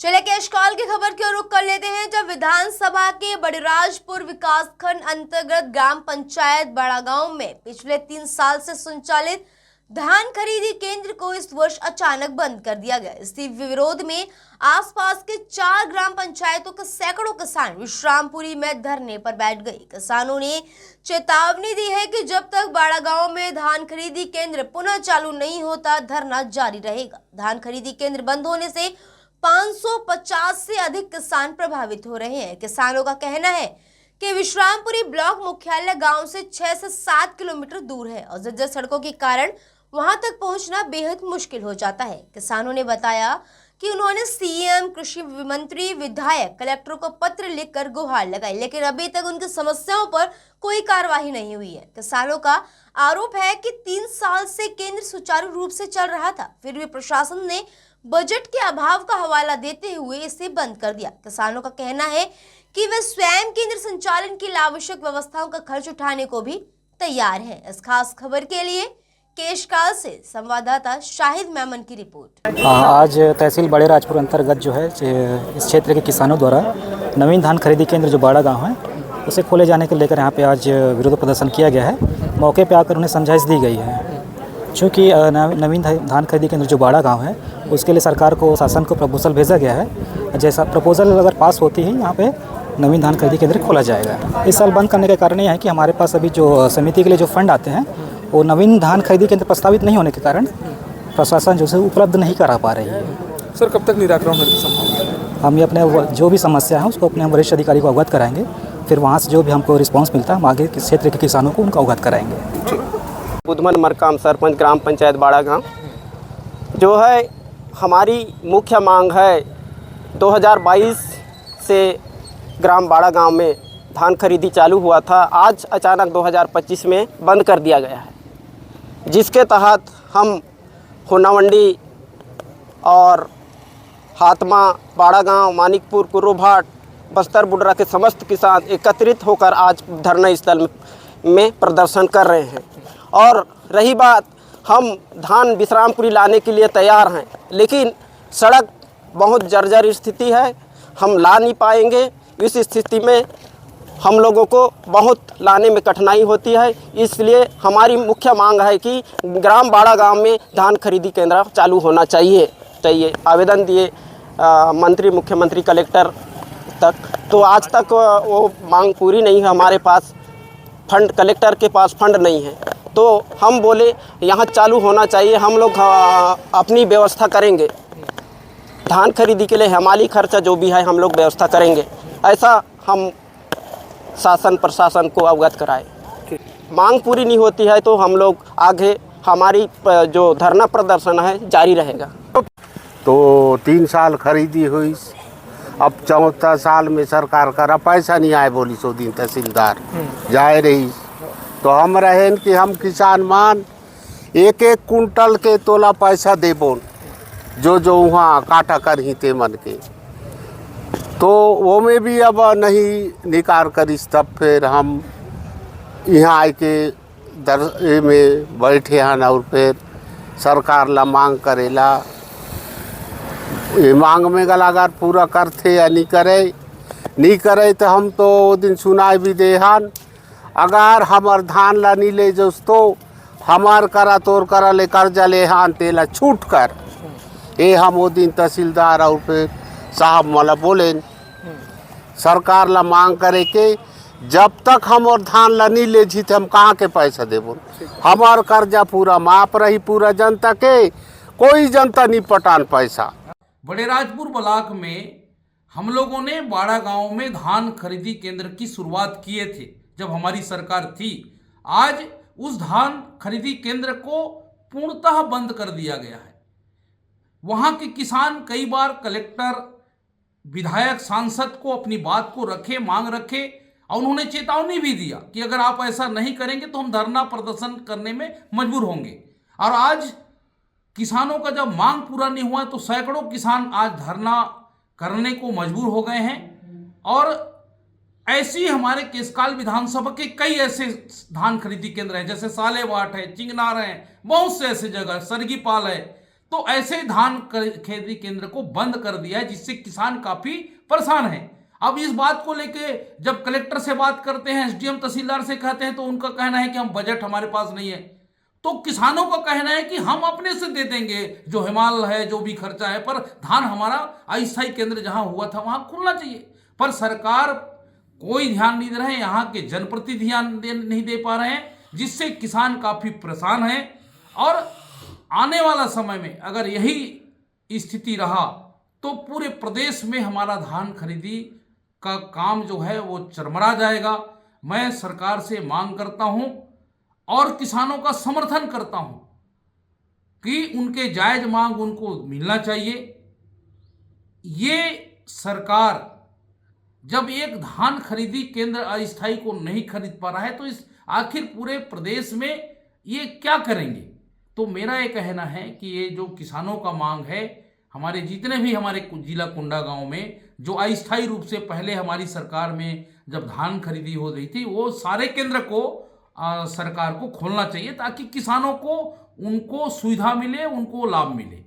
चले केशकाल की खबर की ओर रुख कर लेते हैं। जब विधानसभा के बड़राजपुर विकासखंड अंतर्गत ग्राम पंचायत बड़ागांव में पिछले 3 साल से संचालित धान खरीदी केंद्र को इस वर्ष अचानक बंद कर दिया गया। इसी विरोध में आसपास के 4 ग्राम पंचायतों के सैकड़ों किसान विश्रामपुरी में धरने पर बैठ गए। किसानों ने चेतावनी दी है कि जब तक बड़ागांव में धान खरीदी केंद्र पुनः चालू नहीं होता, धरना जारी रहेगा। धान खरीदी केंद्र बंद होने से 550 से अधिक किसान प्रभावित हो रहे हैं। किसानों का कहना है कि विश्रामपुरी ब्लॉक मुख्यालय गांव से 6 से 7 किलोमीटर दूर है और जर्जर सड़कों के कारण वहां तक पहुंचना बेहद मुश्किल हो जाता है। किसानों ने बताया कि उन्होंने सीएम, कृषि मंत्री, विधायक, कलेक्टर को पत्र लिखकर गुहार लगाई, लेकिन अभी तक उनकी समस्याओं पर कोई कार्रवाई नहीं हुई है। किसानों का आरोप है कि 3 साल से केंद्र सुचारू रूप से चल रहा था, फिर भी प्रशासन ने बजट के अभाव का हवाला देते हुए इसे बंद कर दिया। किसानों का कहना है कि वे स्वयं केंद्र संचालन के लिए आवश्यक व्यवस्थाओं का खर्च उठाने को भी तैयार हैं। इस खास खबर के लिए केशकाल से संवाददाता शाहिद मेमन की रिपोर्ट। आज तहसील बड़े राजपुर अंतर्गत जो है इस क्षेत्र के किसानों द्वारा नवीन धान खरीदी केंद्र जो बाड़ा गाँव है उसे खोले जाने को लेकर यहाँ पे आज विरोध प्रदर्शन किया गया है। मौके पे आकर उन्हें समझाइश दी गई है। चूँकि नवीन धान खरीदी केंद्र जो बाड़ा गाँव है उसके लिए सरकार को, शासन को प्रपोजल भेजा गया है। जैसा प्रपोजल अगर पास होती है यहाँ पे नवीन धान खरीदी केंद्र खोला जाएगा। इस साल बंद करने का कारण यह है कि हमारे पास अभी जो समिति के लिए जो फंड आते हैं वो नवीन धान खरीदी केंद्र प्रस्तावित नहीं होने के कारण प्रशासन जो है उपलब्ध नहीं करा पा रही है। सर, कब तक निराकरण होने की संभावना? हम ये अपने जो भी समस्या है उसको अपने वरिष्ठ अधिकारी को अवगत कराएंगे, फिर वहाँ से जो भी हमको रिस्पांस मिलता है हम आगे इस क्षेत्र के किसानों को उनको अवगत कराएंगे। बुधमन मरकाम, सरपंच ग्राम पंचायत बाड़ागांव। जो है हमारी मुख्य मांग है 2022 से ग्राम बाड़ागांव में धान खरीदी चालू हुआ था, आज अचानक 2025 में बंद कर दिया गया है, जिसके तहत हम होनावंडी और हातमा, बाड़ागांव, मानिकपुर, कुर्रोभाट, बस्तर बुडरा के समस्त किसान एकत्रित होकर आज धरना स्थल में प्रदर्शन कर रहे हैं। और रही बात, हम धान विश्रामपुरी लाने के लिए तैयार हैं, लेकिन सड़क बहुत जर्जर स्थिति है, हम ला नहीं पाएंगे। इस स्थिति में हम लोगों को बहुत लाने में कठिनाई होती है, इसलिए हमारी मुख्य मांग है कि ग्राम बाड़ागांव में धान खरीदी केंद्र चालू होना चाहिए। आवेदन दिए मंत्री, मुख्यमंत्री, कलेक्टर तक, तो आज तक वो मांग पूरी नहीं है। हमारे पास फंड, कलेक्टर के पास फंड नहीं है, तो हम बोले यहाँ चालू होना चाहिए। हम लोग अपनी व्यवस्था करेंगे, धान खरीदी के लिए हमारी खर्चा जो भी है हम लोग व्यवस्था करेंगे, ऐसा हम शासन प्रशासन को अवगत कराए। मांग पूरी नहीं होती है तो हम लोग आगे हमारी जो धरना प्रदर्शन है जारी रहेगा। तो 3 साल खरीदी हुई, अब 4 साल में सरकार करा पैसा नहीं आए, बोली 100 दिन तहसीलदार जाए रही। तो हम रहे कि हम किसान मान 1-1 कुंटल के तोला पैसा देबो, जो वहाँ काटा कर ही ते मन के, तो वो में भी अब नहीं निकार करिस। तब फिर हम यहाँ आके दर में बैठे हैं और फिर सरकार ला मांग करेला। ये मांग में गलागार पूरा करते या नहीं करे तो हम तो वो दिन सुनाए भी दे हन, अगर हमार धान ला नहीं ले जो तो हमार करा तोर करा ले कर्जा ले हान तेला छूट कर। ये हम वो दिन तहसीलदार और फिर साहब मला बोले सरकार ला मांग करे के जब तक हम और धान ला नहीं ले जीते हम कहाँ के पैसा देबो। हमार कर्जा पूरा माफ रही, पूरा जनता के, कोई जनता नहीं पटान पैसा। बड़े राजपुर ब्लॉक में हम लोगों ने बाड़ा गांव में धान खरीदी केंद्र की शुरुआत किए थे जब हमारी सरकार थी। आज उस धान खरीदी केंद्र को पूर्णतः बंद कर दिया गया है। वहां के किसान कई बार कलेक्टर, विधायक, सांसद को अपनी बात को रखे, मांग रखे, और उन्होंने चेतावनी भी दिया कि अगर आप ऐसा नहीं करेंगे तो हम धरना प्रदर्शन करने में मजबूर होंगे। और आज किसानों का जब मांग पूरा नहीं हुआ तो सैकड़ों किसान आज धरना करने को मजबूर हो गए हैं। और ऐसे ही हमारे केशकाल विधानसभा के कई ऐसे धान खरीदी केंद्र हैं, जैसे सालेवाट है, चिंगनार है, बहुत से ऐसे जगह, सरगीपाल है। तो ऐसे धान खरीदी केंद्र को बंद कर दिया है, जिससे किसान काफी परेशान है। अब इस बात को लेके जब कलेक्टर से बात करते हैं, एसडीएम तहसीलदार से कहते हैं, तो उनका कहना है कि हम बजट हमारे पास नहीं है। तो किसानों का कहना है कि हम अपने से दे देंगे, जो हिमाल है, जो भी खर्चा है, पर धान हमारा अस्थायी केंद्र जहां हुआ था वहां खुलना चाहिए। पर सरकार कोई ध्यान नहीं दे रहे हैं, यहाँ के जनप्रतिनिधि ध्यान नहीं दे पा रहे हैं, जिससे किसान काफी परेशान हैं। और आने वाला समय में अगर यही स्थिति रहा तो पूरे प्रदेश में हमारा धान खरीदी का काम जो है वो चरमरा जाएगा। मैं सरकार से मांग करता हूं और किसानों का समर्थन करता हूं कि उनके जायज मांग उनको मिलना चाहिए। ये सरकार जब एक धान खरीदी केंद्र अस्थायी को नहीं खरीद पा रहा है तो इस आखिर पूरे प्रदेश में ये क्या करेंगे। तो मेरा ये कहना है कि ये जो किसानों का मांग है, हमारे जितने भी हमारे जिला कुंडा गांव में जो अस्थायी रूप से पहले हमारी सरकार में जब धान खरीदी हो रही थी, वो सारे केंद्र को सरकार को खोलना चाहिए, ताकि किसानों को उनको सुविधा मिले, उनको लाभ मिले।